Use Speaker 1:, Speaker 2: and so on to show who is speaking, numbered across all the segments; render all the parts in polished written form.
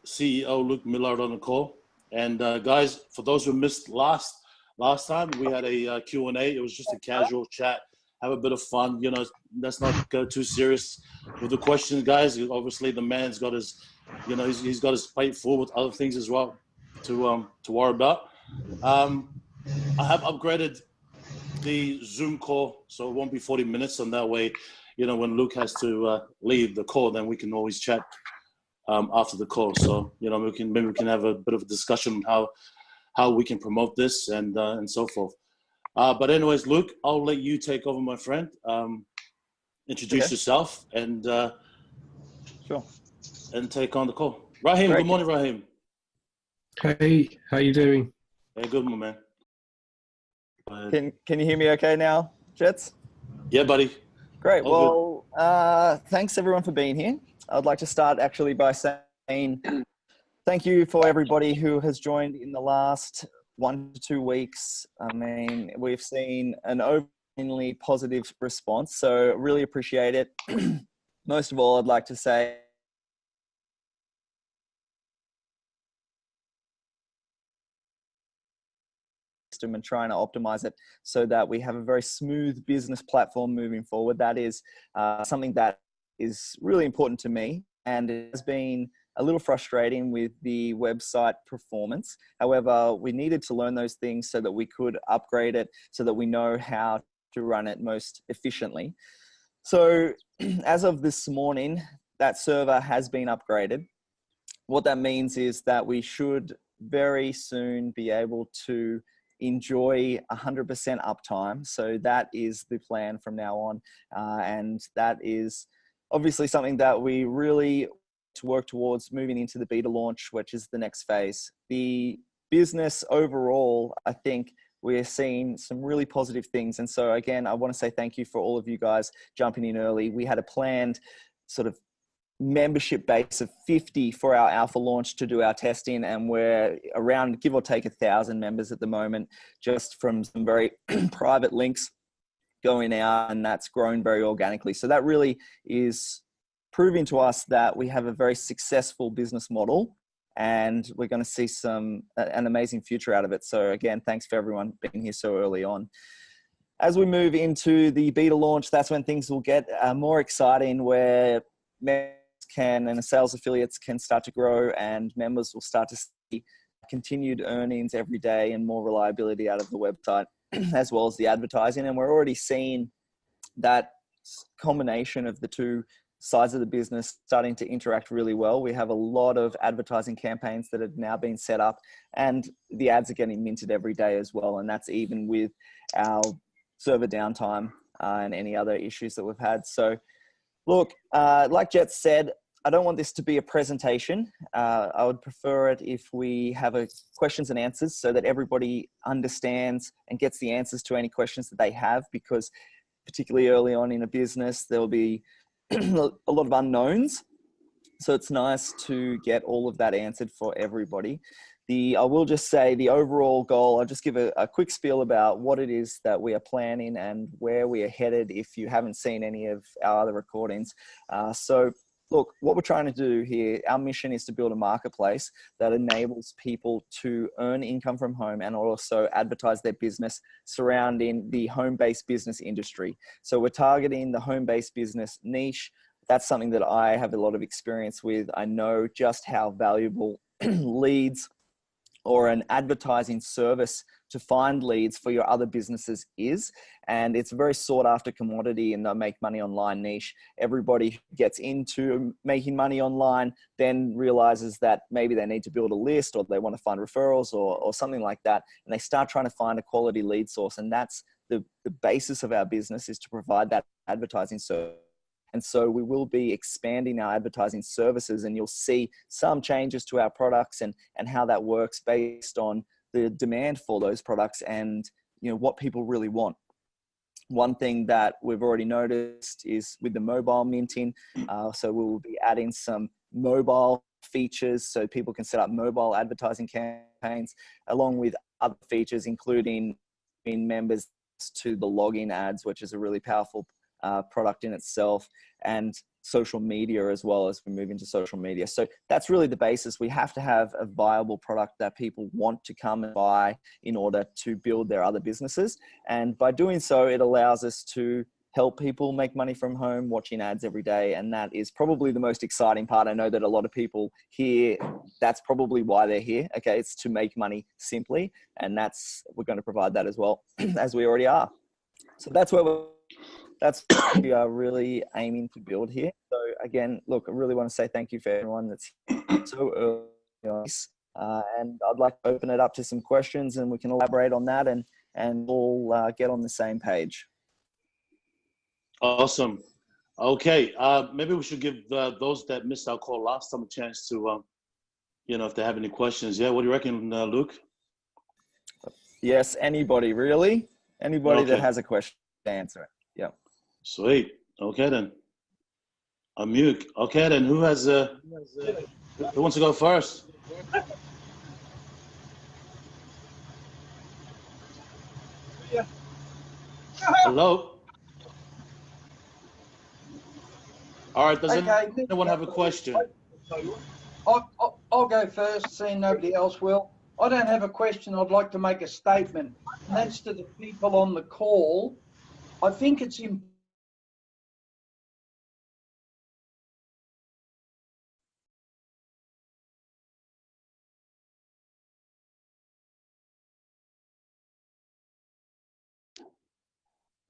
Speaker 1: CEO Luke Millard on the call. And guys, for those who missed last time, we had a Q&A. It was just a casual chat, have a bit of fun. You know, let's not go too serious with the questions, guys. Obviously, the man's got his, you know, he's got his plate full with other things as well to worry about. I have upgraded the Zoom call, so it won't be 40 minutes. And that way, you know, when Luke has to leave the call, then we can always chat after the call. So, you know, maybe we can have a bit of a discussion on how we can promote this and so forth. But anyways, Luke, I'll let you take over, my friend. Introduce yourself and
Speaker 2: sure,
Speaker 1: and take on the call. Raheem, Great. Good morning, Raheem.
Speaker 3: Hey, how you doing?
Speaker 1: Hey, good, my man.
Speaker 2: Can you hear me okay now, Jets?
Speaker 1: Yeah, buddy.
Speaker 2: Great. Well, thanks everyone for being here. I'd like to start actually by saying thank you for everybody who has joined in the last 1 to 2 weeks. I mean, we've seen an overwhelmingly positive response, so really appreciate it. Most of all, I'd like to say and trying to optimize it so that we have a very smooth business platform moving forward. That is something that is really important to me, and it has been a little frustrating with the website performance. However, we needed to learn those things so that we could upgrade it so that we know how to run it most efficiently. So as of this morning, that server has been upgraded. What that means is that we should very soon be able to enjoy 100% uptime. So that is the plan from now on. And that is obviously something that we really to work towards moving into the beta launch, which is the next phase. The business overall, I think we're seeing some really positive things. And so again, I want to say thank you for all of you guys jumping in early. We had a planned sort of membership base of 50 for our alpha launch to do our testing, and we're around give or take 1,000 members at the moment, just from some very private links going out, and that's grown very organically. So that really is proving to us that we have a very successful business model, and we're going to see an amazing future out of it. So again, thanks for everyone being here so early on. As we move into the beta launch, that's when things will get more exciting, where and the sales affiliates can start to grow, and members will start to see continued earnings every day and more reliability out of the website, as well as the advertising. And we're already seeing that combination of the two sides of the business starting to interact really well. We have a lot of advertising campaigns that have now been set up, and the ads are getting minted every day as well. And that's even with our server downtime and any other issues that we've had. So look, like Jet said, I don't want this to be a presentation. I would prefer it if we have a questions and answers so that everybody understands and gets the answers to any questions that they have, because particularly early on in a business, there'll be a lot of unknowns. So it's nice to get all of that answered for everybody. I will just say the overall goal, I'll just give a quick spiel about what it is that we are planning and where we are headed if you haven't seen any of our other recordings. So look, what we're trying to do here, our mission is to build a marketplace that enables people to earn income from home and also advertise their business surrounding the home-based business industry. So we're targeting the home-based business niche. That's something that I have a lot of experience with. I know just how valuable leads or an advertising service to find leads for your other businesses is. And it's a very sought after commodity in the make money online niche. Everybody who gets into making money online then realizes that maybe they need to build a list, or they want to find referrals or something like that. And they start trying to find a quality lead source. And that's the basis of our business, is to provide that advertising service. And so we will be expanding our advertising services, and you'll see some changes to our products and how that works based on the demand for those products and, you know, what people really want. One thing that we've already noticed is with the mobile minting. So we'll be adding some mobile features so people can set up mobile advertising campaigns, along with other features, including members to the login ads, which is a really powerful product in itself. And social media as well as we move into social media. So that's really the basis. We have to have a viable product that people want to come and buy in order to build their other businesses. And by doing so, it allows us to help people make money from home, watching ads every day. And that is probably the most exciting part. I know that a lot of people here, that's probably why they're here. Okay. It's to make money simply. And we're going to provide that as well, as we already are. So that's what we are really aiming to build here. So again, look, I really want to say thank you for everyone that's so early on this. And I'd like to open it up to some questions and we can elaborate on that and we'll get on the same page.
Speaker 1: Awesome. Okay. Maybe we should give those that missed our call last time a chance to, if they have any questions. Yeah. What do you reckon, Luke?
Speaker 2: Yes. Anybody, really? Anybody that has a question to answer it. Yeah.
Speaker 1: Sweet. Okay, then. Unmute. Okay, then. Who wants to go first?
Speaker 4: Yeah.
Speaker 1: Hello? All right, does anyone have a question?
Speaker 4: I'll go first, seeing nobody else will. I don't have a question. I'd like to make a statement, and that's to the people on the call. I think it's important.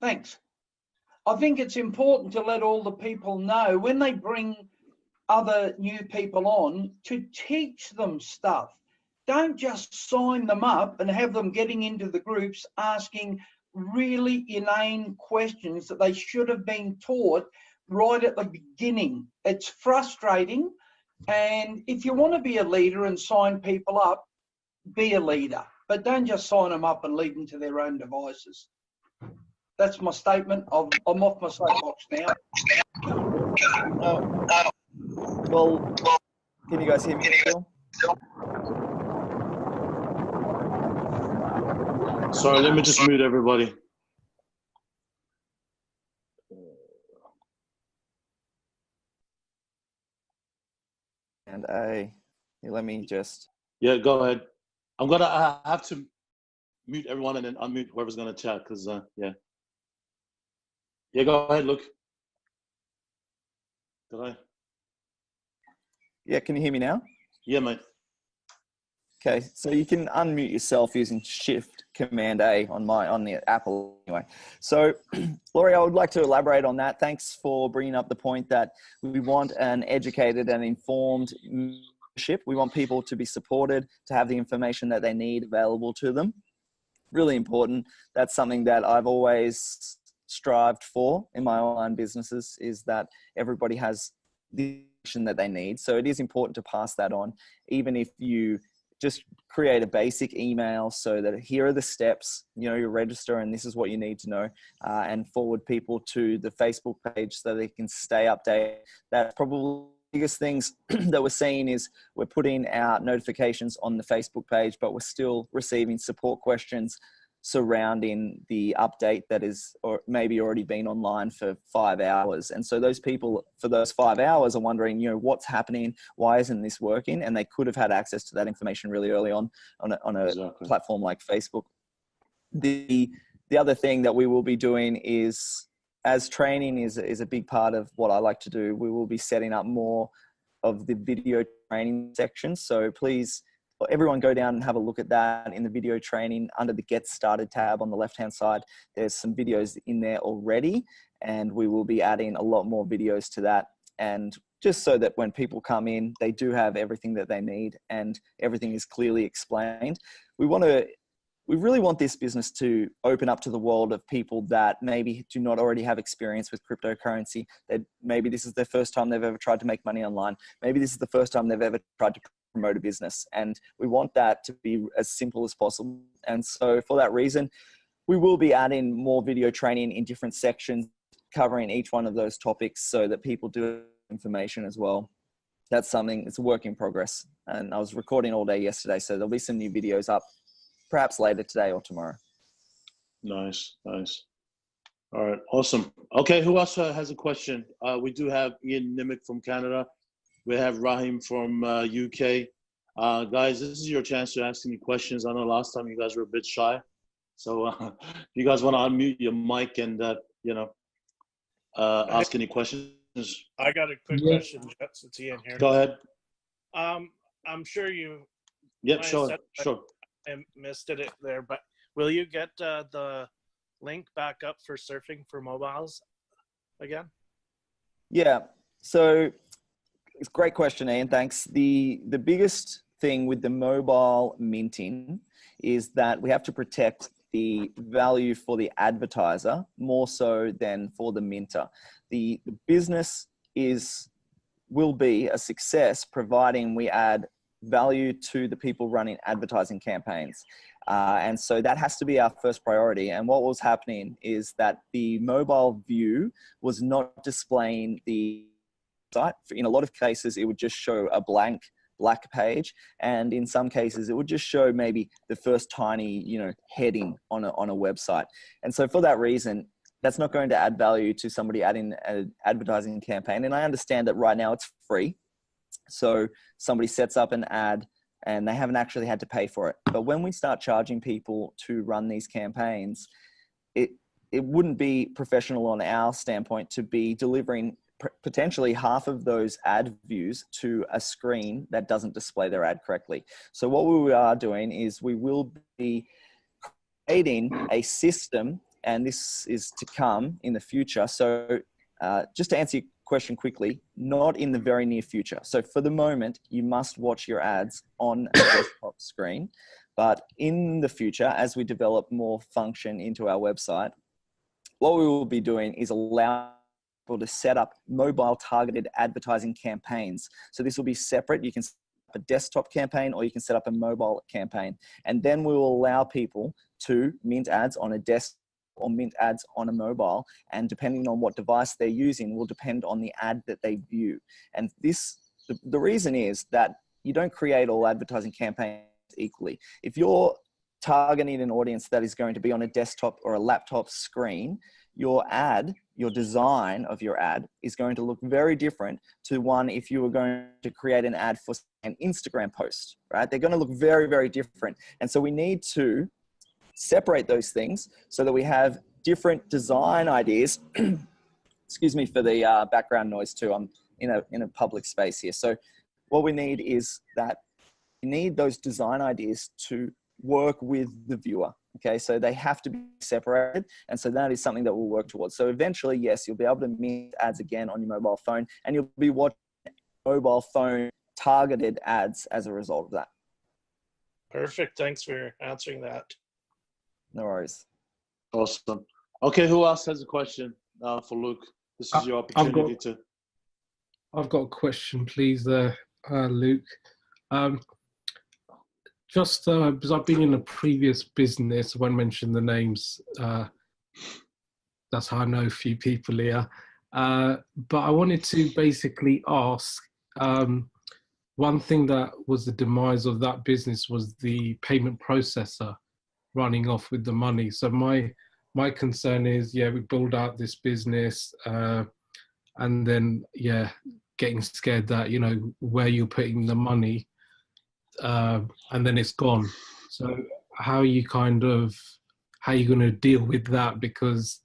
Speaker 4: Thanks. I think it's important to let all the people know when they bring other new people on to teach them stuff. Don't just sign them up and have them getting into the groups asking really inane questions that they should have been taught right at the beginning. It's frustrating. And if you want to be a leader and sign people up, be a leader. But don't just sign them up and leave them to their own devices. That's my statement. I'm off my soapbox now.
Speaker 2: Well, can you guys hear me still?
Speaker 1: Sorry, let me just mute everybody.
Speaker 2: And let me just.
Speaker 1: Yeah, go ahead. I have to mute everyone and then unmute whoever's going to chat because, yeah. Yeah, go ahead, Luke. Go ahead.
Speaker 2: Yeah, can you hear me now?
Speaker 1: Yeah, mate.
Speaker 2: Okay, so you can unmute yourself using Shift Command A on the Apple anyway. So, Laurie, I would like to elaborate on that. Thanks for bringing up the point that we want an educated and informed membership. We want people to be supported, to have the information that they need available to them. Really important. That's something that I've always strived for in my online businesses, is that everybody has the information that they need. So it is important to pass that on, even if you just create a basic email so that here are the steps, you register and this is what you need to know, and forward people to the Facebook page so they can stay updated. That's probably the biggest things that we're seeing is we're putting out notifications on the Facebook page, but we're still receiving support questions surrounding the update that is, or maybe already been online for 5 hours. And so those people for those 5 hours are wondering, what's happening? Why isn't this working? And they could have had access to that information really early on a
Speaker 1: Exactly.
Speaker 2: platform like Facebook. The other thing that we will be doing is, as training is a big part of what I like to do, we will be setting up more of the video training section. So please, everyone go down and have a look at that in the video training under the Get Started tab on the left-hand side. There's some videos in there already, and we will be adding a lot more videos to that. And just so that when people come in, they do have everything that they need and everything is clearly explained. We really want this business to open up to the world of people that maybe do not already have experience with cryptocurrency. That maybe this is their first time they've ever tried to make money online. Maybe this is the first time they've ever tried to promote a business, and we want that to be as simple as possible. And so for that reason, we will be adding more video training in different sections covering each one of those topics so that people do have information as well. That's something, it's a work in progress, and I was recording all day yesterday, so there'll be some new videos up perhaps later today or tomorrow.
Speaker 1: Nice. All right, awesome. Okay, who else has a question? We do have Ian Nimick from Canada. We have Rahim from UK. Guys, this is your chance to ask any questions. I know last time you guys were a bit shy. So if you guys want to unmute your mic and, ask any questions.
Speaker 5: I got a quick question, Jets. It's Ian here.
Speaker 1: Go ahead.
Speaker 5: I'm sure you
Speaker 1: Yep, sure.
Speaker 5: I missed it there, but will you get the link back up for surfing for mobiles again?
Speaker 2: Yeah, so it's a great question, Ian. Thanks. The biggest thing with the mobile minting is that we have to protect the value for the advertiser more so than for the minter. The business will be a success providing we add value to the people running advertising campaigns. And so that has to be our first priority. And what was happening is that the mobile view was not displaying the site. In a lot of cases, it would just show a blank black page. And in some cases, it would just show maybe the first tiny, heading on a website. And so for that reason, that's not going to add value to somebody adding an advertising campaign. And I understand that right now it's free. So somebody sets up an ad and they haven't actually had to pay for it. But when we start charging people to run these campaigns, it wouldn't be professional on our standpoint to be delivering potentially half of those ad views to a screen that doesn't display their ad correctly. So what we are doing is we will be creating a system, and this is to come in the future. So just to answer your question quickly, not in the very near future. So for the moment, you must watch your ads on a desktop screen. But in the future, as we develop more function into our website, what we will be doing is allow people to set up mobile targeted advertising campaigns. So this will be separate. You can set up a desktop campaign or you can set up a mobile campaign. And then we will allow people to mint ads on a desktop or mint ads on a mobile, and depending on what device they're using will depend on the ad that they view. And the reason is that you don't create all advertising campaigns equally. If you're targeting an audience that is going to be on a desktop or a laptop screen, your design of your ad is going to look very different to one if you were going to create an ad for an Instagram post, right? They're going to look very, very different. And so we need to separate those things so that we have different design ideas. Excuse me for the background noise too. I'm in a public space here. So what we need is that you need those design ideas to work with the viewer. Okay, so they have to be separated. And so that is something that we'll work towards. So eventually, yes, you'll be able to mint ads again on your mobile phone, and you'll be watching mobile phone targeted ads as a result of that.
Speaker 5: Perfect. Thanks for answering that.
Speaker 2: No worries.
Speaker 1: Awesome. Okay, who else has a question for Luke? This is your opportunity to.
Speaker 3: I've got a question, please, Luke. Just because I've been in a previous business, I won't mention the names. That's how I know a few people here. But I wanted to basically ask, one thing that was the demise of that business was the payment processor running off with the money. So my concern is, we build out this business and then, getting scared that, where you're putting the money and then it's gone. So how are you going to deal with that? Because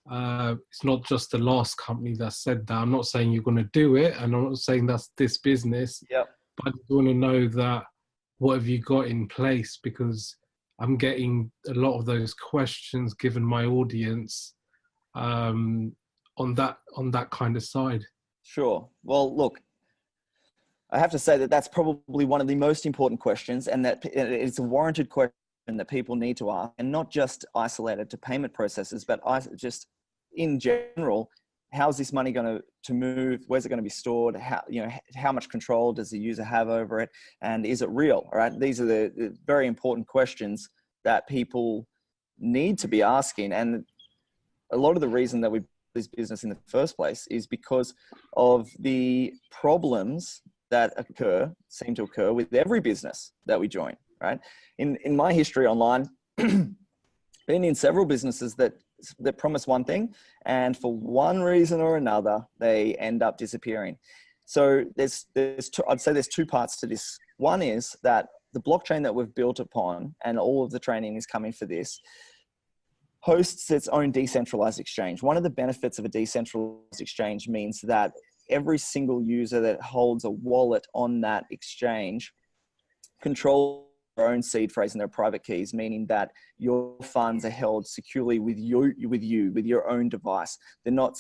Speaker 3: it's not just the last company that said that. I'm not saying you're going to do it, and I'm not saying that's this business.
Speaker 2: Yep.
Speaker 3: But I just want to know that what have you got in place? Because I'm getting a lot of those questions given my audience on that kind of side.
Speaker 2: Sure. Well, look, I have to say that that's probably one of the most important questions, and that it's a warranted question that people need to ask, and not just isolated to payment processors, but just in general. How's this money going to move? Where's it going to be stored? How much control does the user have over it? And is it real? All right. These are the very important questions that people need to be asking. And a lot of the reason that we built this business in the first place is because of the problems that seem to occur with every business that we join, right? In my history online, been in several businesses that that promise one thing, and for one reason or another, they end up disappearing. So I'd say there's two parts to this. One is that the blockchain that we've built upon, and all of the training is coming for this, hosts its own decentralized exchange. One of the benefits of a decentralized exchange means that every single user that holds a wallet on that exchange controls their own seed phrase and their private keys, meaning that your funds are held securely with your own device. They're not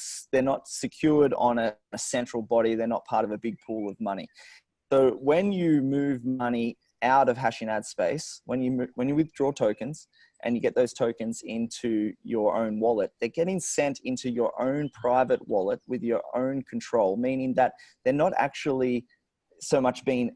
Speaker 2: secured on a central body. They're not part of a big pool of money. So when you move money out of hashingadspace, when you withdraw tokens and you get those tokens into your own wallet, they're getting sent into your own private wallet with your own control, meaning that they're not actually so much being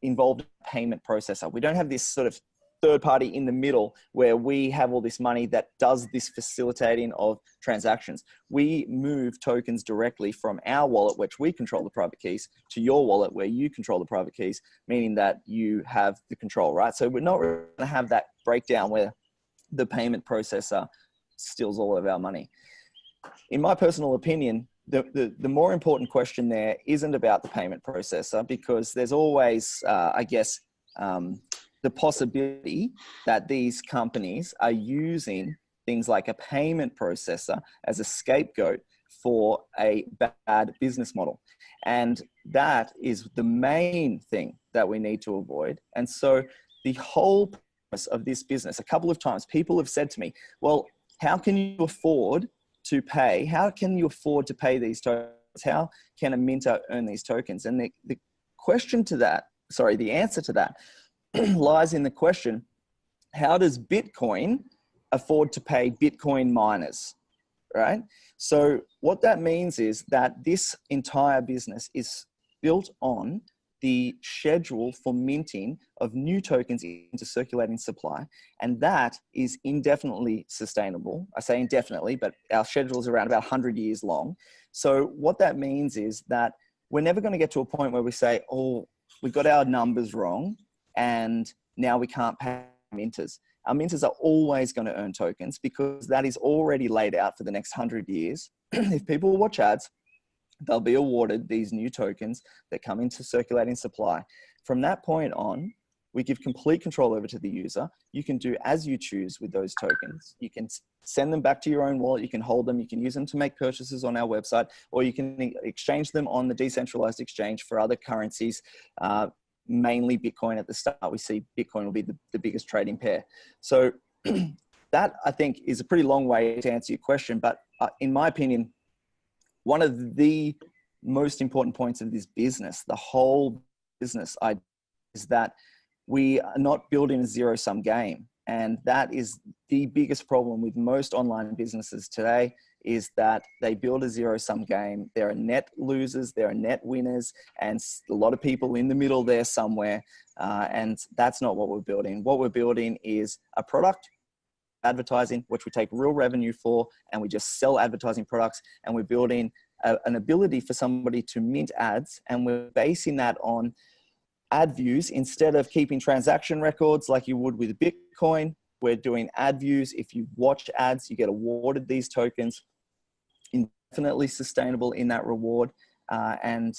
Speaker 2: involved in a payment processor. We don't have this sort of third party in the middle where we have all this money that does this facilitating of transactions. We move tokens directly from our wallet, which we control the private keys, to your wallet where you control the private keys, meaning that you have the control, right? So we're not really going to have that breakdown where the payment processor steals all of our money. In my personal opinion, the more important question there isn't about the payment processor, because there's always, the possibility that these companies are using things like a payment processor as a scapegoat for a bad business model. And that is the main thing that we need to avoid. And so the whole premise of this business, a couple of times people have said to me, well, how can you afford to pay? How can you afford to pay these tokens? How can a minter earn these tokens? And the answer to that lies in the question, how does Bitcoin afford to pay Bitcoin miners, right? So what that means is that this entire business is built on the schedule for minting of new tokens into circulating supply. And that is indefinitely sustainable. I say indefinitely, but our schedule is around about 100 years long. So what that means is that we're never going to get to a point where we say, oh, we got our numbers wrong, and now we can't pay minters. Our minters are always going to earn tokens because that is already laid out for the next 100 years. If people watch ads, they'll be awarded these new tokens that come into circulating supply. From that point on, we give complete control over to the user. You can do as you choose with those tokens. You can send them back to your own wallet. You can hold them. You can use them to make purchases on our website, or you can exchange them on the decentralized exchange for other currencies, mainly Bitcoin at the start. We see Bitcoin will be the biggest trading pair. So that, I think, is a pretty long way to answer your question. But in my opinion, one of the most important points of this business, the whole business idea, is that we are not building a zero-sum game. And that is the biggest problem with most online businesses today, is that they build a zero-sum game. There are net losers, there are net winners, and a lot of people in the middle there somewhere. And that's not what we're building. What we're building is a product, advertising, which we take real revenue for, and we just sell advertising products. And we're building an ability for somebody to mint ads, and we're basing that on ad views. Instead of keeping transaction records like you would with Bitcoin, we're doing ad views. If you watch ads, you get awarded these tokens, infinitely sustainable in that reward. And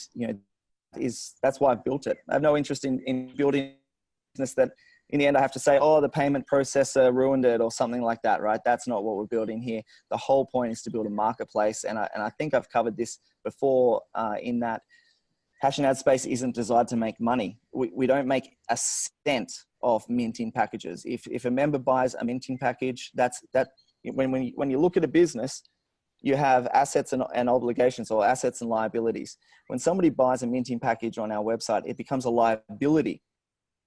Speaker 2: that's why I've built it. I have no interest in building a business that in the end I have to say, oh, the payment processor ruined it or something like that, right? That's not what we're building here. The whole point is to build a marketplace. And I think I've covered this before in that hashingadspace isn't designed to make money. We don't make a cent off minting packages. If a member buys a minting package, when you look at a business, you have assets and obligations, or assets and liabilities. When somebody buys a minting package on our website, it becomes a liability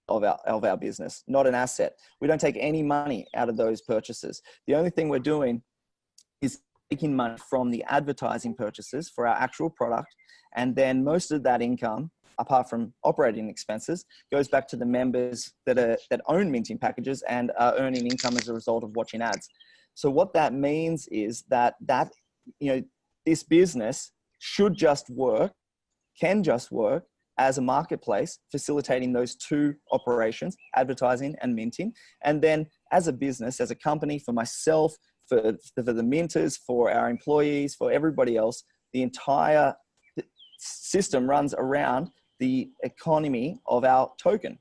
Speaker 2: of our business, not an asset. We don't take any money out of those purchases. The only thing we're doing is taking money from the advertising purchases for our actual product. And then most of that income, apart from operating expenses, goes back to the members that own minting packages and are earning income as a result of watching ads. So what that means is that this business can just work as a marketplace, facilitating those two operations, advertising and minting. And then as a business, as a company, for myself, the minters, for our employees, for everybody else. The entire system runs around the economy of our token.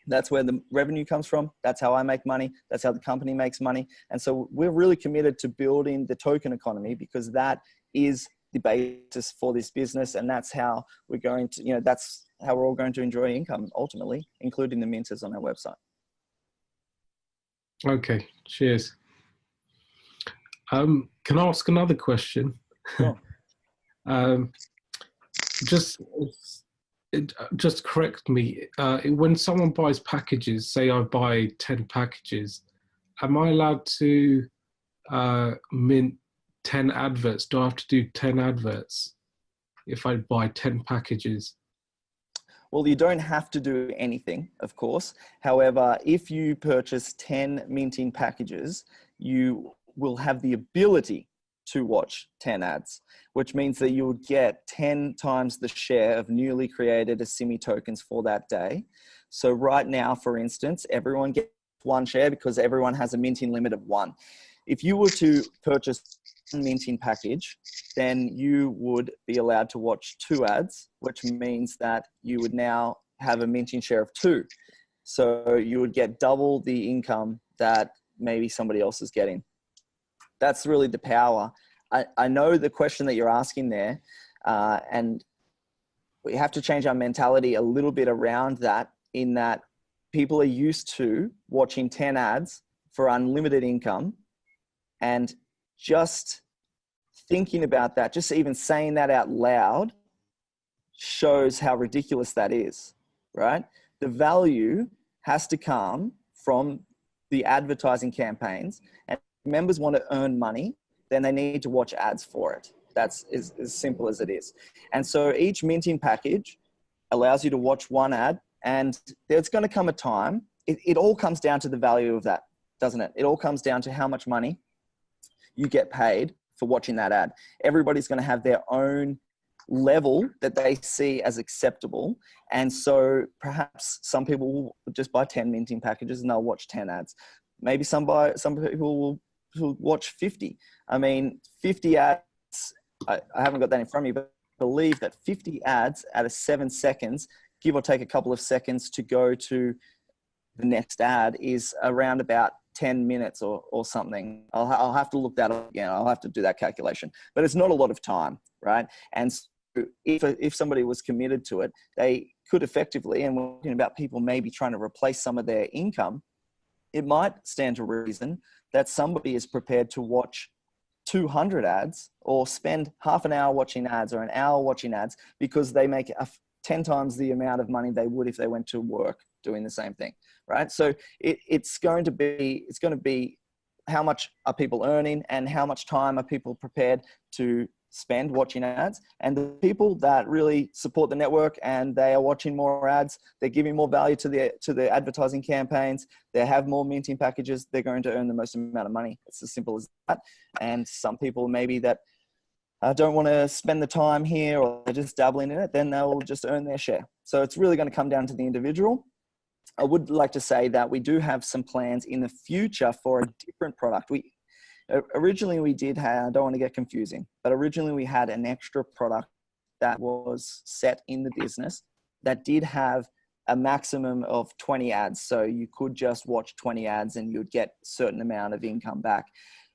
Speaker 2: That's where the revenue comes from. That's how I make money. That's how the company makes money. And so we're really committed to building the token economy, because that is the basis for this business. And that's how we're going to, that's how we're all going to enjoy income ultimately, including the minters on our website.
Speaker 3: Okay, cheers. Can I ask another question?
Speaker 2: Sure.
Speaker 3: Just correct me. When someone buys packages, say I buy 10 packages, am I allowed to mint 10 adverts? Do I have to do 10 adverts if I buy 10 packages?
Speaker 2: Well, you don't have to do anything, of course. However, if you purchase 10 minting packages, you will have the ability to watch 10 ads, which means that you would get 10 times the share of newly created asimi tokens for that day. So right now, for instance, everyone gets 1 share because everyone has a minting limit of 1. If you were to purchase a minting package, then you would be allowed to watch 2 ads, which means that you would now have a minting share of 2. So you would get double the income that maybe somebody else is getting. That's really the power. I know the question that you're asking there, and we have to change our mentality a little bit around that, in that people are used to watching 10 ads for unlimited income, and just thinking about that, just even saying that out loud shows how ridiculous that is, right? The value has to come from the advertising campaigns, and if members want to earn money, then they need to watch ads for it. That's as simple as it is. And so each minting package allows you to watch 1 ad, and there's going to come a time, it all comes down to the value of that, doesn't it? It all comes down to how much money you get paid for watching that ad. Everybody's going to have their own level that they see as acceptable. And so perhaps some people will just buy 10 minting packages and they'll watch 10 ads. Maybe some people will watch 50. I mean, 50 ads, I haven't got that in front of me, but I believe that 50 ads out of 7 seconds, give or take a couple of seconds to go to the next ad, is around about 10 minutes or something. I'll have to look that up again. I'll have to do that calculation, but it's not a lot of time, right? And so if somebody was committed to it, they could effectively, and we're talking about people maybe trying to replace some of their income, it might stand to reason that somebody is prepared to watch 200 ads or spend half an hour watching ads or an hour watching ads, because they make 10 times the amount of money they would if they went to work doing the same thing, right? So it's going to be how much are people earning and how much time are people prepared to spend watching ads. And the people that really support the network and they are watching more ads, they're giving more value to the advertising campaigns, they have more minting packages, they're going to earn the most amount of money. It's as simple as that. And some people maybe that don't want to spend the time here, or they're just dabbling in it, then they'll just earn their share. So it's really going to come down to the individual. I would like to say that we do have some plans in the future for a different product. Originally we did have, I don't want to get confusing, but originally we had an extra product that was set in the business that did have a maximum of 20 ads. So you could just watch 20 ads and you'd get a certain amount of income back.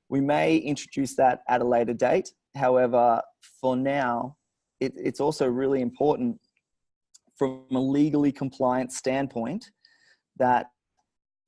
Speaker 2: We may introduce that at a later date. However, for now, it's also really important from a legally compliant standpoint that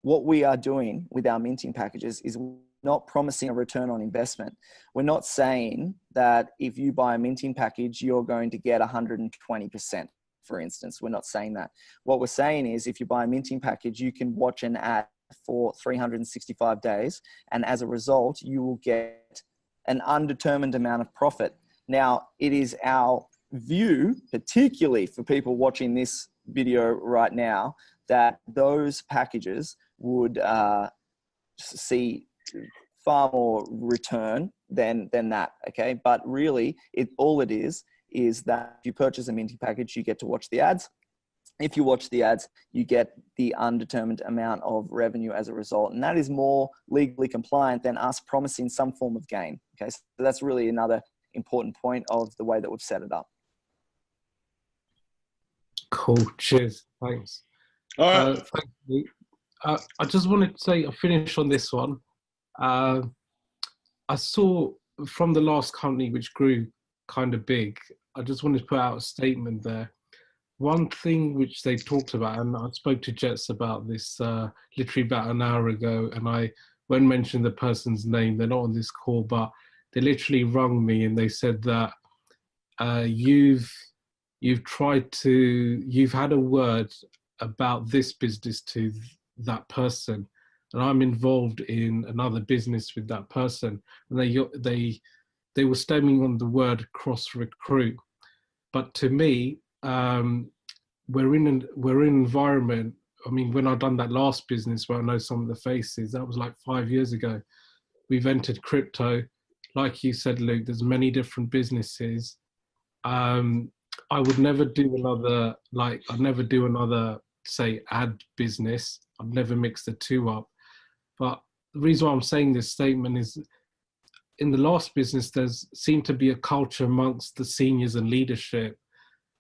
Speaker 2: what we are doing with our minting packages is not promising a return on investment. We're not saying that if you buy a minting package, you're going to get 120%, for instance. We're not saying that. What we're saying is if you buy a minting package, you can watch an ad for 365 days. And as a result, you will get an undetermined amount of profit. Now, it is our view, particularly for people watching this video right now, that those packages would see far more return than that, okay? But really, all it is that if you purchase a minting package, you get to watch the ads. if you watch the ads, you get the undetermined amount of revenue as a result. And that is more legally compliant than us promising some form of gain. Okay, so that's really another important point of the way that we've set it up.
Speaker 3: Cool. Cheers. Thanks.
Speaker 1: All right.
Speaker 3: Thank you. I just wanted to say, I'll finish on this one. I saw from the last company, which grew kind of big, I just wanted to put out a statement there. One thing which they talked about, and I spoke to Jets about this literally about an hour ago, and I won't mention the person's name, they're not on this call, but they literally rung me and they said that you've had a word about this business to that person, and I'm involved in another business with that person, and they were stemming on the word cross recruit. But to me, we're in an environment. I mean, when I've done that last business where I know some of the faces, that was like 5 years ago. We've entered crypto, like you said, Luke. There's many different businesses. I would never do another, I'd never do another, say, ad business. I'd never mix the two up. But the reason why I'm saying this statement is, in the last business, there's seemed to be a culture amongst the seniors and leadership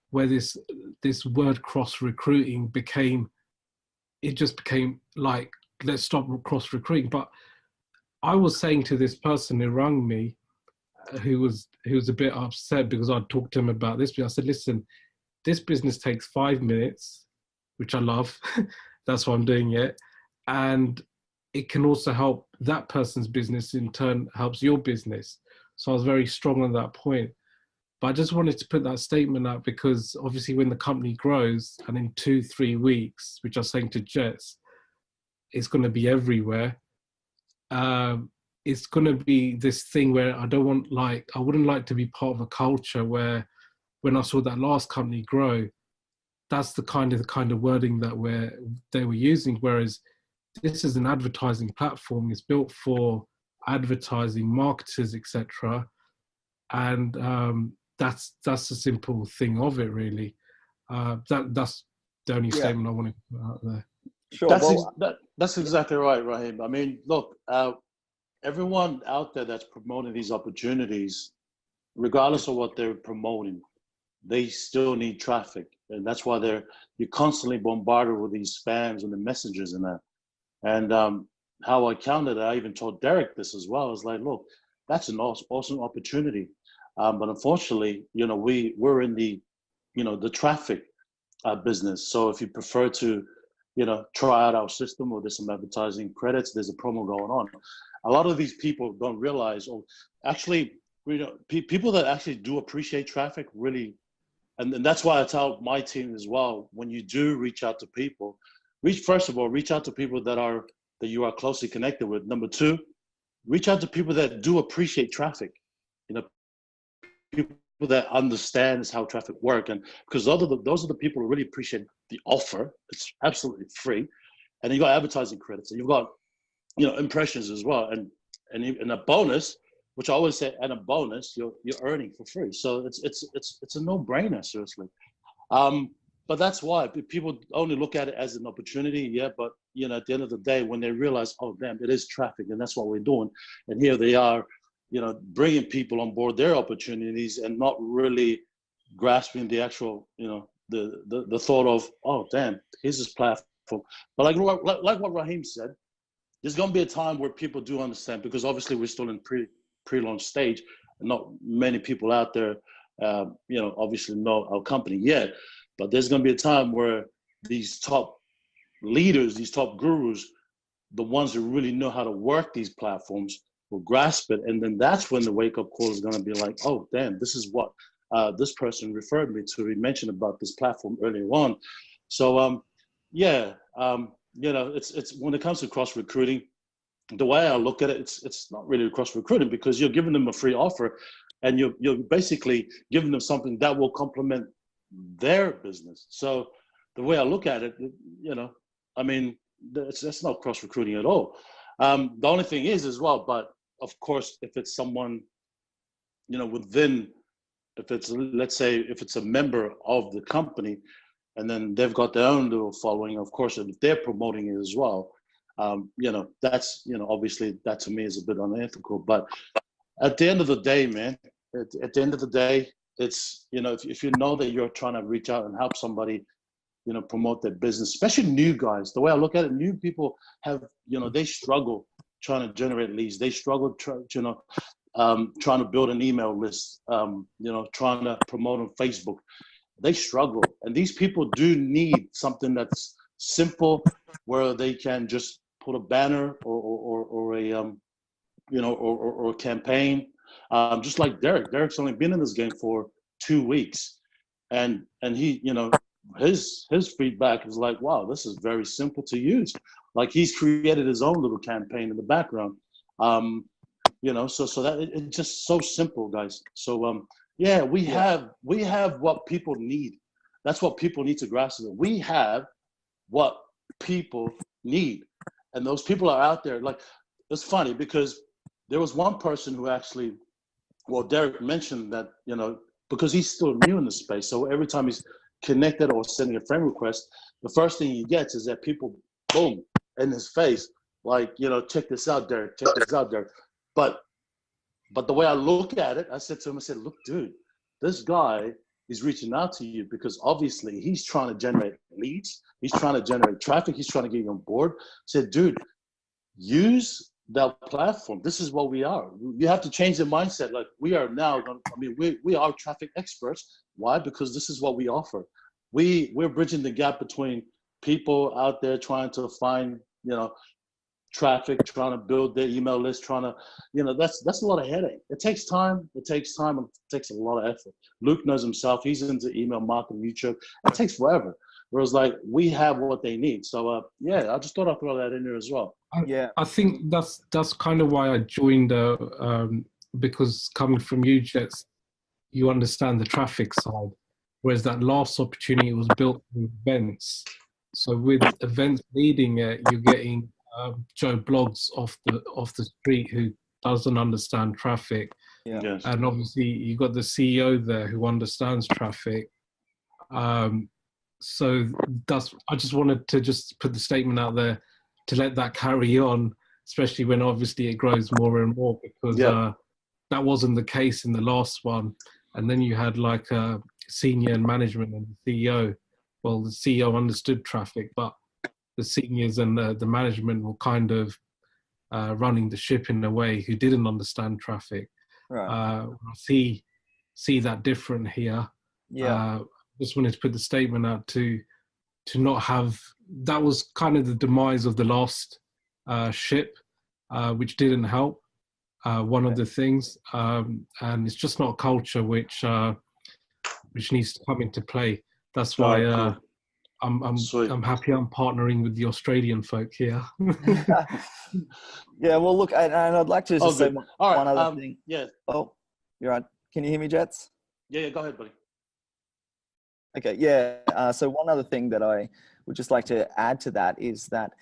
Speaker 3: where this word cross recruiting became like, let's stop cross recruiting. But I was saying to this person who rang me, who was a bit upset because I'd talked to him about this, but I said, listen, this business takes 5 minutes, which I love. That's why I'm doing it. And it can also help that person's business, in turn helps your business. So I was very strong on that point. But I just wanted to put that statement out because obviously when the company grows and in 2-3 weeks, which I was saying to Jets, it's going to be everywhere. It's going to be this thing where I wouldn't like to be part of a culture where when I saw that last company grow, that's the kind of wording that they were using. Whereas this is an advertising platform. It's built for advertising, marketers, etc. And that's the simple thing of it, really. That's the only statement I wanted to put out there.
Speaker 2: Sure.
Speaker 1: That's exactly right, Raheem. I mean, look, everyone out there that's promoting these opportunities, regardless of what they're promoting, they still need traffic. And that's why you're constantly bombarded with these spams and the messages and that. And how I counted it, I even told Derek this as well. I was like, look, that's an awesome opportunity. But unfortunately, we're in the traffic business. So if you prefer to, try out our system, or there's some advertising credits, there's a promo going on. A lot of these people don't realize, people that actually do appreciate traffic really, and that's why I tell my team as well, when you do reach out to people, first of all, reach out to people that you are closely connected with. Number two, reach out to people that do appreciate traffic. People that understands how traffic work, and because those are the people who really appreciate the offer. It's absolutely free, and you got advertising credits, and you've got impressions as well, and a bonus, which I always say, and a bonus you're earning for free. So it's a no-brainer, seriously. But that's why people only look at it as an opportunity, but at the end of the day, when they realize, oh damn, it is traffic, and that's what we're doing, and here they are, bringing people on board their opportunities and not really grasping the actual, the thought of, oh damn, here's this platform. But like what Raheem said, there's going to be a time where people do understand, because obviously we're still in pre-launch stage, and not many people out there, obviously know our company yet. But there's going to be a time where these top leaders, these top gurus, the ones who really know how to work these platforms, will grasp it. And then that's when the wake-up call is going to be like, oh, damn, this is what this person referred me to. He mentioned about this platform earlier on. So, it's when it comes to cross-recruiting, the way I look at it, it's not really cross-recruiting, because you're giving them a free offer, and you're basically giving them something that will complement their business. So the way I look at it, that's not cross-recruiting at all. The only thing is as well, but of course, if it's someone, let's say if it's a member of the company, and then they've got their own little following. Of course, if they're promoting it as well, that's, obviously that to me is a bit unethical. But at the end of the day, man, at the end of the day, it's, if you know that you're trying to reach out and help somebody, promote their business, especially new guys. The way I look at it, new people have, they struggle trying to generate leads. They struggle, trying to build an email list, trying to promote on Facebook. They struggle. And these people do need something that's simple, where they can just put a banner or a campaign. Just like Derek. Derek's only been in this game for 2 weeks. And he, his feedback is like, wow, this is very simple to use. Like, he's created his own little campaign in the background. So that it's just so simple, guys. So we have what people need. That's what people need to grasp. We have what people need, and those people are out there. Like, it's funny because there was one person who actually, Derek mentioned that, because he's still new in the space. So every time he's connected or sending a friend request, the first thing he gets is that people, boom, in his face, like, check this out, Derek, check this out, Derek. But the way I look at it, I said to him, look, dude, this guy is reaching out to you because obviously he's trying to generate leads. He's trying to generate traffic. He's trying to get you on board. I said, dude, use that platform. This is what we are. You have to change the mindset. Like, we are now, we are traffic experts. Why? Because this is what we offer. We're bridging the gap between people out there trying to find, traffic, trying to build their email list, trying to, that's a lot of headache. It takes time. It takes time. And it takes a lot of effort. Luke knows himself. He's into email marketing, YouTube. It takes forever. Whereas, like, we have what they need. So, I just thought I'd throw that in there as well.
Speaker 3: I think that's kind of why I joined, because coming from you, Jets, you understand the traffic side, whereas that last opportunity was built with events. So with events leading it, you're getting Joe Blogs off the street who doesn't understand traffic.
Speaker 2: Yeah.
Speaker 1: Yes.
Speaker 3: And obviously you got the CEO there who understands traffic. So I just wanted to just put the statement out there to let that carry on, especially when obviously it grows more and more, because that wasn't the case in the last one. And then you had like senior management and the CEO. Well, the CEO understood traffic, but the seniors and the management were kind of running the ship in a way who didn't understand traffic.
Speaker 2: Right.
Speaker 3: I see that different here.
Speaker 2: Yeah.
Speaker 3: Just wanted to put the statement out to not have, that was kind of the demise of the last ship, which didn't help. One of the things, and it's just not a culture which needs to come into play. That's why
Speaker 1: Cool.
Speaker 3: I'm happy I'm partnering with the Australian folk here.
Speaker 2: Yeah. Well, look, and I'd like to just say one other thing.
Speaker 1: Yeah.
Speaker 2: Oh, you're right. Can you hear me, Jets?
Speaker 1: Yeah. Go ahead, buddy.
Speaker 2: Okay. Yeah. So one other thing that I would just like to add to that is that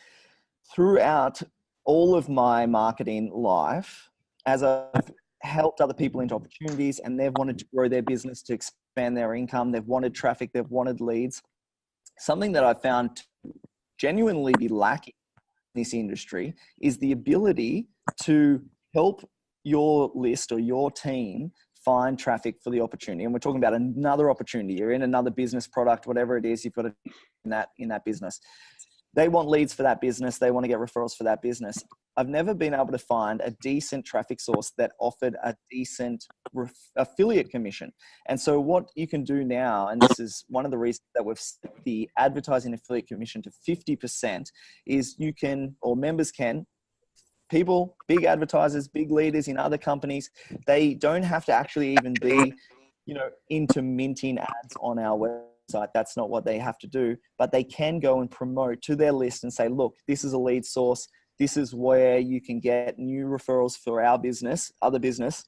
Speaker 2: throughout all of my marketing life, as I've helped other people into opportunities and they've wanted to grow their business, to expand their income, they've wanted traffic, they've wanted leads, something that I found to genuinely be lacking in this industry is the ability to help your list or your team find traffic for the opportunity. And we're talking about another opportunity. You're in another business, product, whatever it is, you've got in that business. They want leads for that business. They want to get referrals for that business. I've never been able to find a decent traffic source that offered a decent affiliate commission. And so what you can do now, and this is one of the reasons that we've set the advertising affiliate commission to 50%, is you can, or members can, people, big advertisers, big leaders in other companies, they don't have to actually even be, into minting ads on our website. That's not what they have to do, but they can go and promote to their list and say, look, this is a lead source. This is where you can get new referrals for our business, other business,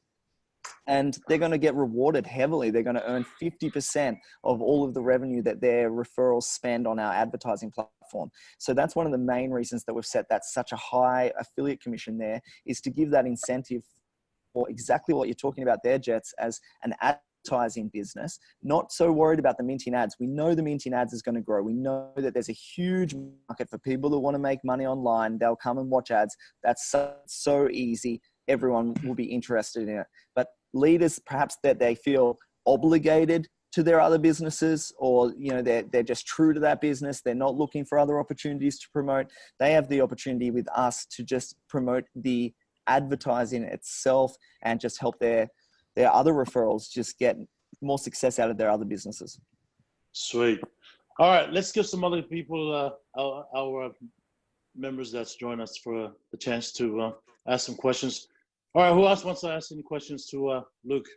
Speaker 2: and they're going to get rewarded heavily. They're going to earn 50% of all of the revenue that their referrals spend on our advertising platform. So that's one of the main reasons that we've set that such a high affiliate commission there, is to give that incentive for exactly what you're talking about there, Jets, as an advertising business, not so worried about the minting ads. We know the minting ads is going to grow. We know that there's a huge market for people that want to make money online. They'll come and watch ads. That's so easy. Everyone will be interested in it. But leaders, perhaps that they feel obligated to their other businesses, or they're just true to that business, they're not looking for other opportunities to promote, they have the opportunity with us to just promote the advertising itself and just help their other referrals just get more success out of their other businesses.
Speaker 1: Sweet. All right, let's give some other people, our members that's joined us, for the chance to ask some questions. All right, who else wants to ask any questions to Luke?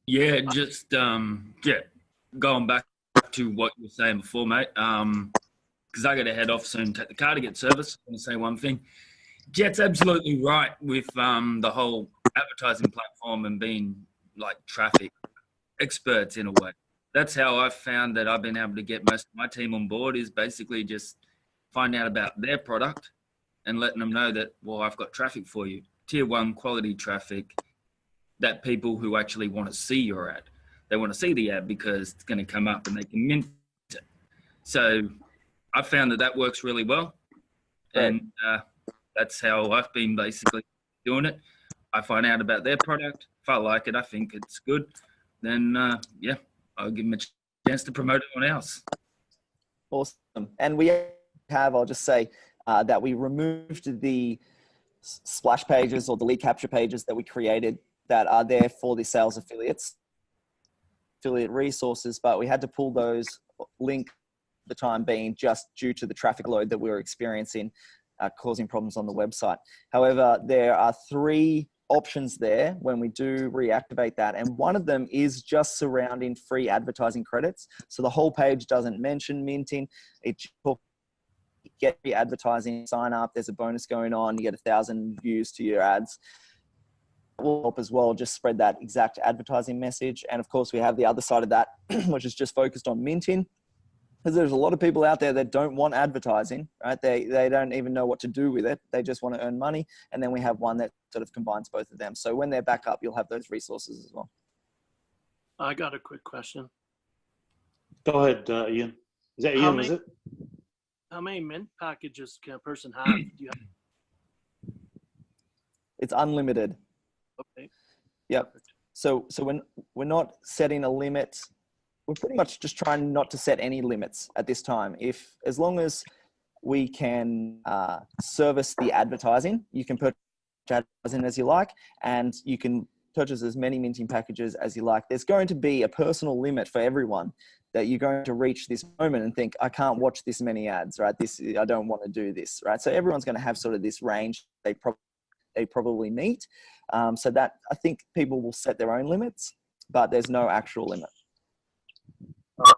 Speaker 6: Yeah, just going back to what you were saying before, mate, because I got to head off soon, take the car to get service. I want to say one thing. Jet's absolutely right with the whole advertising platform and being like traffic experts in a way. That's how I've found that I've been able to get most of my team on board, is basically just find out about their product and letting them know that, well, I've got traffic for you. Tier 1 quality traffic, that people who actually want to see your ad. They want to see the ad because it's going to come up and they can mint it. So I found that works really well.
Speaker 2: Right.
Speaker 6: And that's how I've been basically doing it. I find out about their product. If I like it, I think it's good, then I'll give them a chance to promote it on else.
Speaker 2: Awesome. And we have, I'll just say that we removed the splash pages or the lead capture pages that we created that are there for the sales affiliate resources, but we had to pull those links at the time being just due to the traffic load that we were experiencing, causing problems on the website. However, there are 3 options there when we do reactivate that, and one of them is just surrounding free advertising credits. So the whole page doesn't mention minting. It just get free advertising, sign up, there's a bonus going on, you get 1,000 views to your ads. Will help as well, just spread that exact advertising message. And of course we have the other side of that, which is just focused on minting, because there's a lot of people out there that don't want advertising, right? They don't even know what to do with it. They just want to earn money. And then we have one that sort of combines both of them. So when they're back up, you'll have those resources as well.
Speaker 5: I got a quick question.
Speaker 1: Go ahead, Ian. Is that Ian, was it?
Speaker 5: How many mint packages can a person have? Do you have?
Speaker 2: It's unlimited.
Speaker 5: Okay.
Speaker 2: Yep. So when we're not setting a limit, we're pretty much just trying not to set any limits at this time. As long as we can service the advertising, you can purchase advertising as you like, and you can purchase as many minting packages as you like. There's going to be a personal limit for everyone, that you're going to reach this moment and think, I can't watch this many ads, right? I don't want to do this, right? So everyone's going to have sort of this range they probably meet. So that, I think people will set their own limits, but there's no actual limit.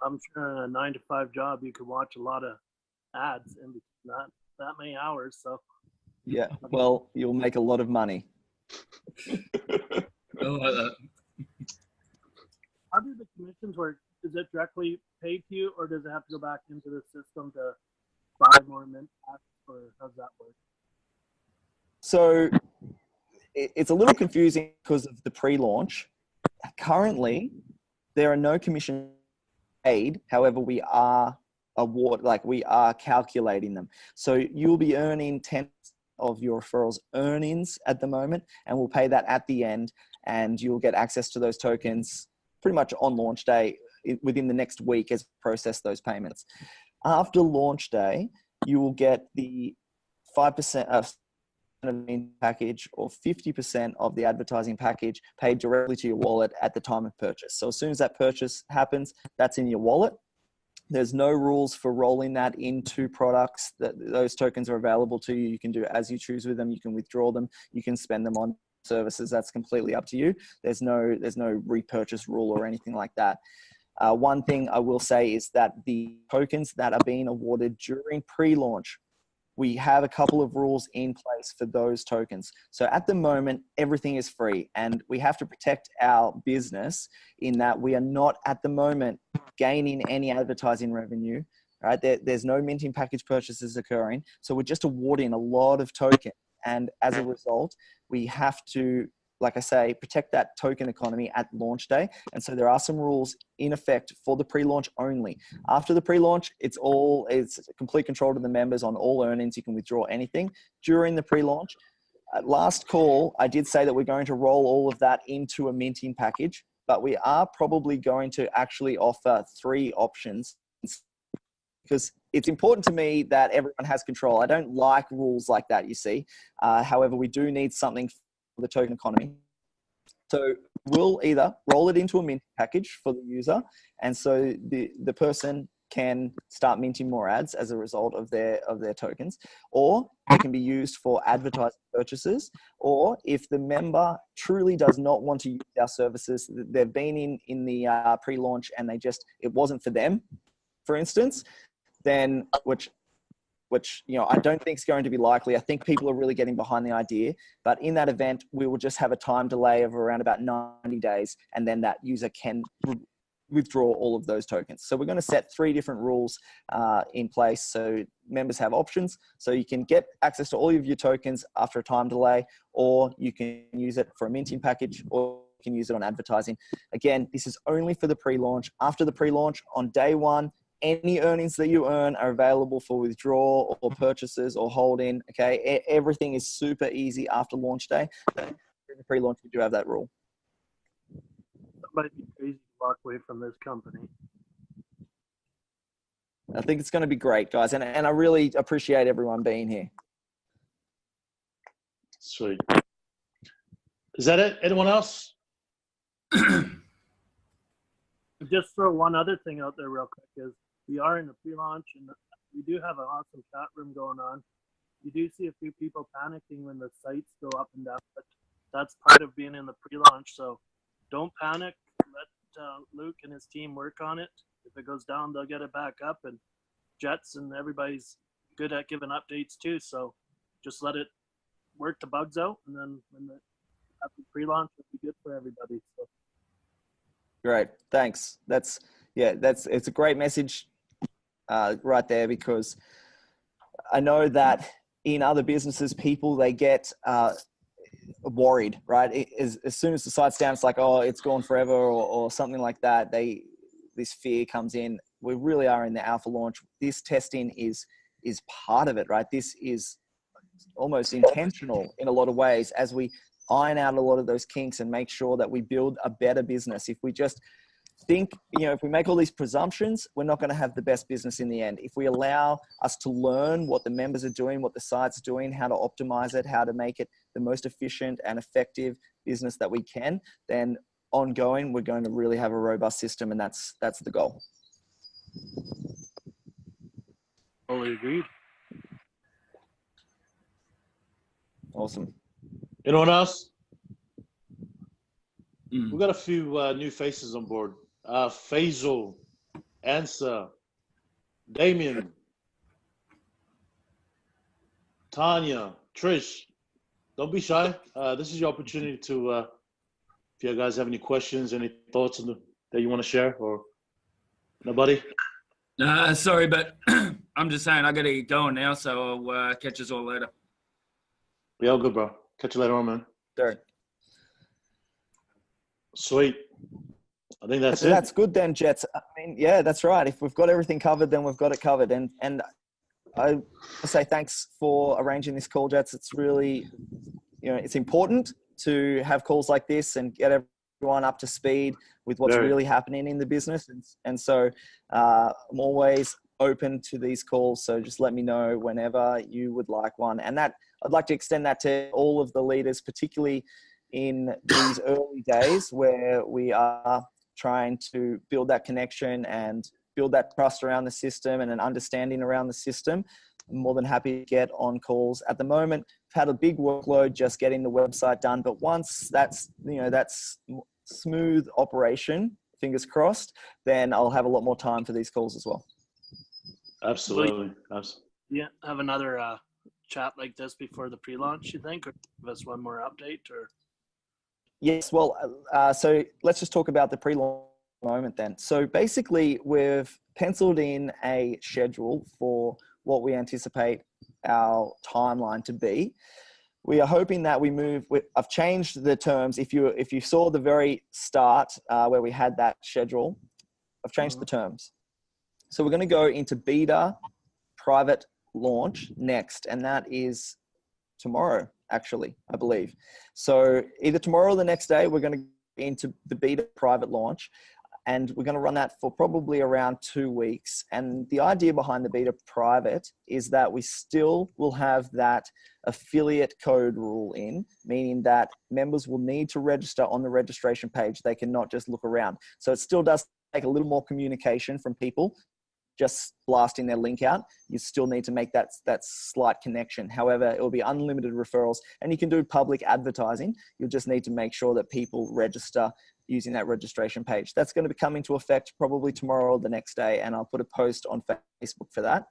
Speaker 5: I'm sure in a 9-to-5 job, you could watch a lot of ads in not that many hours. So
Speaker 2: yeah, well, you'll make a lot of money.
Speaker 5: How do the commissions work? Is it directly paid to you, or does it have to go back into the system to buy more mint packs, or how does that work?
Speaker 2: So it's a little confusing because of the pre-launch. Currently, there are no commissions paid. However, we are calculating them. So you'll be earning 10% of your referrals earnings at the moment, and we'll pay that at the end, and you'll get access to those tokens pretty much on launch day within the next week as we process those payments. After launch day, you will get the 5% of the package or 50% of the advertising package paid directly to your wallet at the time of purchase. So as soon as that purchase happens, that's in your wallet. There's no rules for rolling that into products. Those tokens are available to you. You can do as you choose with them. You can withdraw them. You can spend them on services. That's completely up to you. There's no repurchase rule or anything like that. One thing I will say is that the tokens that are being awarded during pre-launch, we have a couple of rules in place for those tokens. So at the moment, everything is free, and we have to protect our business in that we are not at the moment gaining any advertising revenue, right? There's no minting package purchases occurring. So we're just awarding a lot of tokens. And as a result, we have to like I say, protect that token economy at launch day. And so there are some rules in effect for the pre-launch only. After the pre-launch, it's complete control to the members on all earnings. You can withdraw anything. During the pre-launch, last call, I did say that we're going to roll all of that into a minting package, but we are probably going to actually offer 3 options, because it's important to me that everyone has control. I don't like rules like that, you see. However, we do need something for the token economy. So we'll either roll it into a mint package for the user, and so the person can start minting more ads as a result of their tokens, or they can be used for advertising purchases, or if the member truly does not want to use our services, they've been in the pre-launch and it wasn't for them, for instance, then which I don't think is going to be likely. I think people are really getting behind the idea, but in that event, we will just have a time delay of around about 90 days, and then that user can withdraw all of those tokens. So we're going to set 3 different rules in place, so members have options. So you can get access to all of your tokens after a time delay, or you can use it for a minting package, or you can use it on advertising. Again, this is only for the pre-launch. After the pre-launch, on day 1, any earnings that you earn are available for withdrawal or purchases or holding. Okay, everything is super easy after launch day. During the pre-launch, we do have that rule.
Speaker 5: That might be crazy to walk away from this company.
Speaker 2: I think it's going to be great, guys, and I really appreciate everyone being here.
Speaker 1: Sweet. Is that it? Anyone else?
Speaker 5: Just throw one other thing out there real quick is we are in the pre-launch and we do have an awesome chat room going on. You do see a few people panicking when the sites go up and down, but that's part of being in the pre-launch. So don't panic. Let Luke and his team work on it. If it goes down, they'll get it back up, and Jets and everybody's good at giving updates too. So just let it work the bugs out, and then after pre-launch, it'll be good for everybody. So.
Speaker 2: Great, thanks. It's a great message right there, because I know that in other businesses, people, they get worried, right? As soon as the site's down, it's like, oh, it's gone forever, or something like that. This fear comes in. We really are in the alpha launch. This testing is part of it, right? This is almost intentional in a lot of ways, as we iron out a lot of those kinks and make sure that we build a better business. If we just think, if we make all these presumptions, we're not going to have the best business in the end. If we allow us to learn what the members are doing, what the site's doing, how to optimize it, how to make it the most efficient and effective business that we can, then ongoing, we're going to really have a robust system, and that's the goal.
Speaker 5: Totally agreed.
Speaker 2: Awesome.
Speaker 1: Anyone else? We've got a few new faces on board. Faisal, Ansa, Damien, Tanya, Trish. Don't be shy. This is your opportunity to, if you guys have any questions, any thoughts that you want to share, or nobody?
Speaker 6: Sorry, but I'm just saying I got to get going now, so I'll catch us all later.
Speaker 1: Be all good, bro. Catch you later on, man.
Speaker 2: Sure. Sweet.
Speaker 1: I think that's it.
Speaker 2: That's good then, Jets. I mean, yeah, that's right. If we've got everything covered, then we've got it covered. And I say thanks for arranging this call, Jets. It's really, it's important to have calls like this and get everyone up to speed with what's really happening in the business. And so I'm always open to these calls. So just let me know whenever you would like one. And that I'd like to extend that to all of the leaders, particularly in these early days where we are trying to build that connection and build that trust around the system and an understanding around the system. I'm more than happy to get on calls. At the moment, I've had a big workload just getting the website done, but once that's smooth operation, fingers crossed, then I'll have a lot more time for these calls as well.
Speaker 1: Absolutely.
Speaker 5: Yeah, have another chat like this before the pre-launch, you think, or give us one more update, or?
Speaker 2: Yes, well, so let's just talk about the pre-launch moment then. So basically, we've penciled in a schedule for what we anticipate our timeline to be. we are hoping that we move. I've changed the terms. If you saw the very start where we had that schedule, I've changed the terms. So we're going to go into beta private launch next, and that is tomorrow, actually, I believe. So either tomorrow or the next day, we're going to go into the beta private launch, and we're going to run that for probably around 2 weeks. And the idea behind the beta private is that we still will have that affiliate code rule in, meaning that members will need to register on the registration page. They cannot just look around. So it still does take a little more communication from people just blasting their link out. You still need to make that slight connection. However, it will be unlimited referrals, and you can do public advertising. You'll just need to make sure that people register using that registration page. That's going to come into effect probably tomorrow or the next day, and I'll put a post on Facebook for that.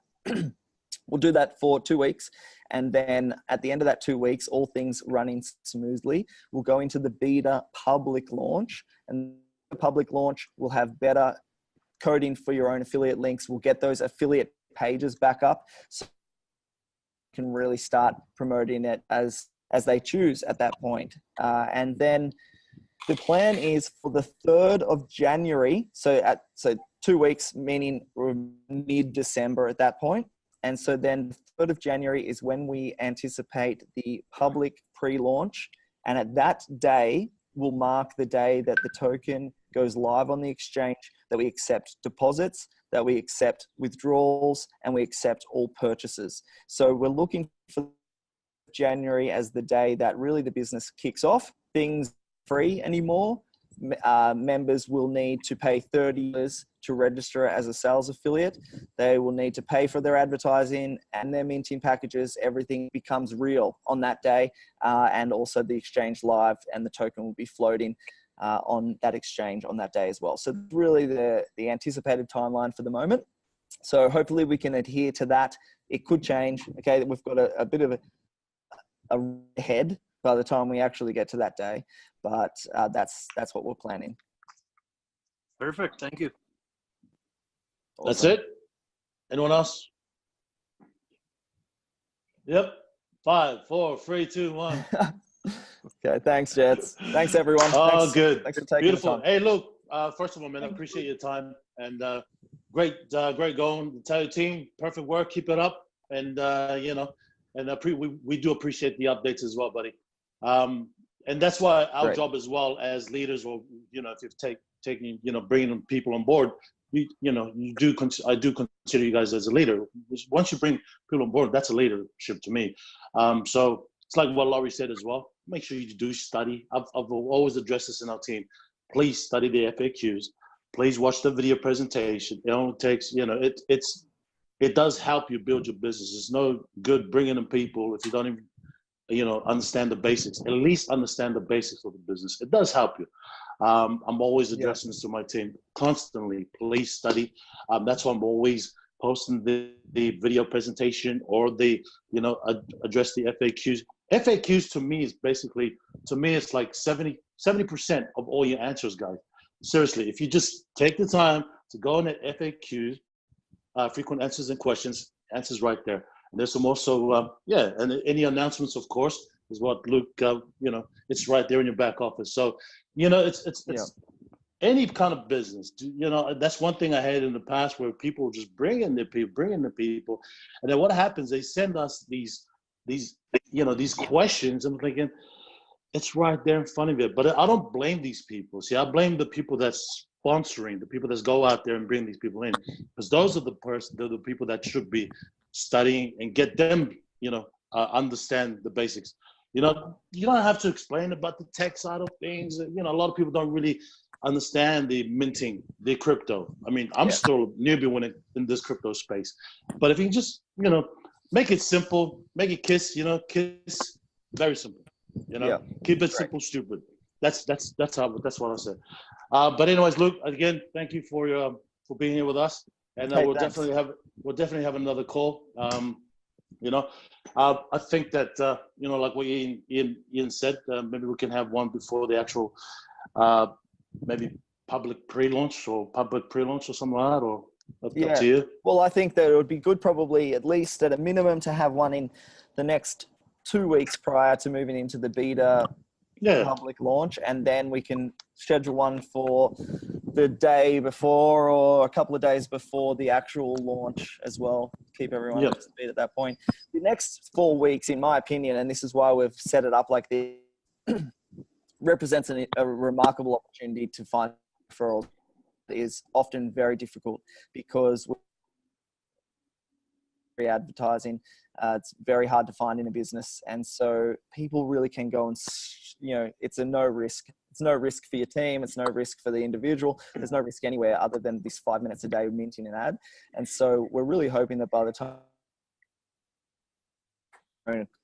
Speaker 2: We'll do that for 2 weeks, and then at the end of that 2 weeks, all things running smoothly, we'll go into the beta public launch, and the public launch will have better coding for your own affiliate links. We'll get those affiliate pages back up so you can really start promoting it as they choose at that point. And then the plan is for the 3rd of January. So 2 weeks, meaning mid-December at that point. And so then the 3rd of January is when we anticipate the public pre-launch. And at that day will mark the day that the token goes live on the exchange, that we accept deposits, that we accept withdrawals, and we accept all purchases. So we're looking for January as the day that really the business kicks off. Things free anymore. Members will need to pay $30 to register as a sales affiliate. They will need to pay for their advertising and their minting packages. Everything becomes real on that day, and also the exchange live, and the token will be floating on that exchange on that day as well. So really the anticipated timeline for the moment. So hopefully we can adhere to that. It could change. Okay, we've got a bit of a head by the time we actually get to that day, but that's what we're planning.
Speaker 5: Perfect. Thank you.
Speaker 2: Awesome.
Speaker 1: That's it. Anyone else? Yep. 5, 4, 3, 2, 1.
Speaker 2: Okay, thanks, Jets. Thanks, everyone.
Speaker 1: Oh,
Speaker 2: thanks,
Speaker 1: good.
Speaker 2: Thanks for taking
Speaker 1: Beautiful.
Speaker 2: the time.
Speaker 1: Hey, look, first of all, man, I appreciate your time, and great going. The entire team, perfect work. Keep it up, and we do appreciate the updates as well, buddy. And that's why our
Speaker 2: Great.
Speaker 1: job as well as leaders, or if you've taking bringing people on board, I do consider you guys as a leader. Once you bring people on board, that's a leadership to me. So it's like what Laurie said as well. Make sure you do study. I've always addressed this in our team. Please study the FAQs. Please watch the video presentation. It only takes, it does help you build your business. It's no good bringing in people if you don't even, understand the basics. At least understand the basics of the business. It does help you. I'm always addressing this to my team constantly. Please study. That's why I'm always posting the video presentation, or address the FAQs. FAQs to me is basically, it's like 70% of all your answers, guys. Seriously, if you just take the time to go in at FAQs, frequent answers and questions, answers right there. And there's some also, and any announcements, of course, is what Luke, it's right there in your back office. So, it's any kind of business. That's one thing I had in the past, where people just bring in the people, and then what happens? They send us these questions. I'm thinking, it's right there in front of you. But I don't blame these people. See, I blame the people that's sponsoring, the people that go out there and bring these people in, because those are the people that should be studying and get them, understand the basics. You don't have to explain about the tech side of things. A lot of people don't really understand the minting, the crypto. I mean, I'm still a newbie in this crypto space. But if you just, make it simple, make it kiss, very simple. Keep it simple, stupid. That's what I said. But anyways, Luke, again, thank you for being here with us, and we'll definitely have another call. I think that like what Ian said, maybe we can have one before the actual maybe public pre-launch or something like that, or up to you.
Speaker 2: Well, I think that it would be good, probably at least at a minimum, to have one in the next 2 weeks prior to moving into the beta public launch, and then we can schedule one for the day before or a couple of days before the actual launch as well. Keep everyone up to speed at that point. The next 4 weeks, in my opinion, and this is why we've set it up like this, represents a remarkable opportunity to find referrals. It is often very difficult because advertising, it's very hard to find in a business, and so people really can go and, you know, it's a no risk. It's no risk for your team. It's no risk for the individual. There's no risk anywhere other than this 5 minutes a day minting an ad. And so we're really hoping that by the time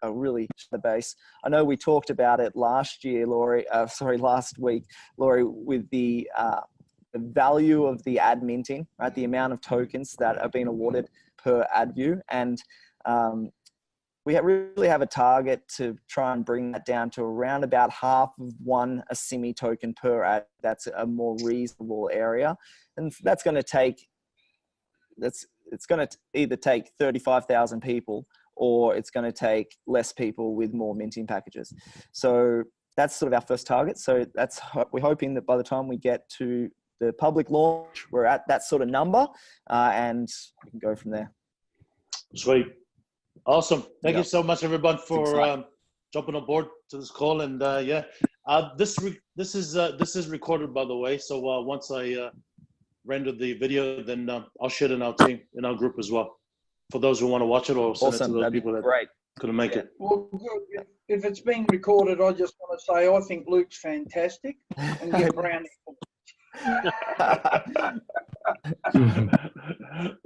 Speaker 2: really the base. I know we talked about it last week, Laurie, with the value of the ad minting, right? The amount of tokens that are being awarded per ad view. And we really have a target to try and bring that down to around about half of one asimi token per ad. That's a more reasonable area. And that's going to take, it's going to either take 35,000 people, or it's going to take less people with more minting packages. So that's sort of our first target. So we're hoping that by the time we get to the public launch, we're at that sort of number, and we can go from there. Sweet.
Speaker 1: Awesome. Thank you so much, everyone, for jumping on board to this call. And this is recorded, by the way. So once I render the video, then I'll share it in our team, in our group as well, for those who want to watch it, or send it to those people that couldn't make it.
Speaker 4: Well, good. If it's being recorded, I just want to say I think Luke's fantastic, and get brownie.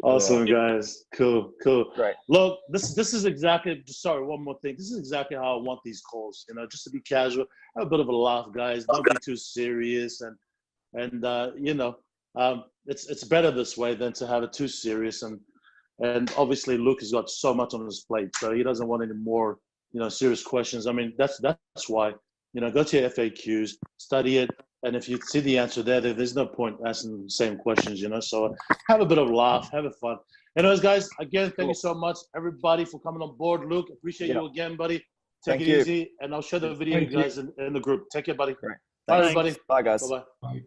Speaker 1: Awesome, guys. Cool.
Speaker 2: Right.
Speaker 1: Look, this is exactly, sorry, one more thing. This is exactly how I want these calls, you know, just to be casual, have a bit of a laugh, guys. Don't be too serious, and you know, it's better this way than to have it too serious. And obviously Luke has got so much on his plate, so he doesn't want any more, you know, serious questions. I mean, that's why, you know, go to your FAQs, study it, and if you see the answer there's no point asking the same questions, you know. So have a bit of a laugh, have it fun. Anyways, guys, again, thank you so much, everybody, for coming on board. Luke, appreciate you again, buddy. Take it easy, and I'll share the video, guys, in the group. Take care, buddy.
Speaker 2: Great.
Speaker 1: Bye, everybody.
Speaker 2: Bye, guys.
Speaker 1: Bye-bye.
Speaker 3: Bye.